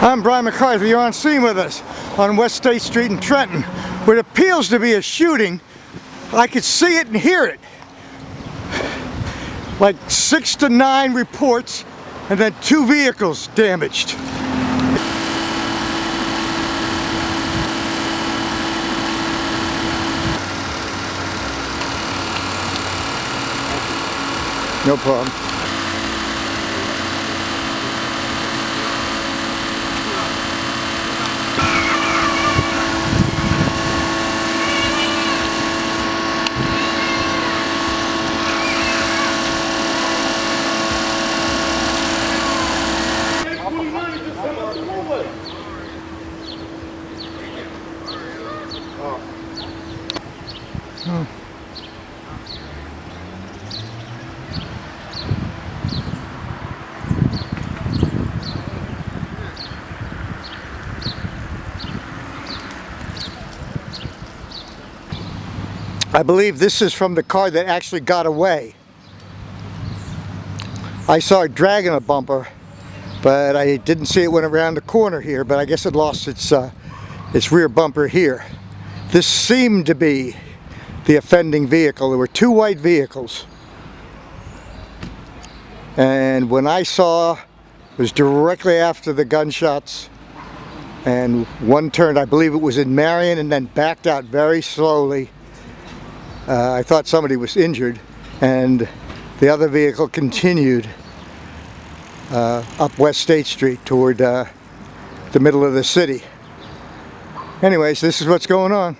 I'm Brian McCarthy. You're on scene with us on West State Street in Trenton, where it appears to be a shooting. I could see it and hear it. Like 6 to 9 reports, and then 2 vehicles damaged. No problem. I believe this is from the car that actually got away. I saw it dragging a bumper, but I didn't see it went around the corner here, but I guess it lost its rear bumper here. This seemed to be the offending vehicle. There were 2 white vehicles. And when I saw, it was directly after the gunshots, and one turned, I believe it was in Marion, and then backed out very slowly. I thought somebody was injured, and the other vehicle continued up West State Street toward the middle of the city. Anyways, this is what's going on.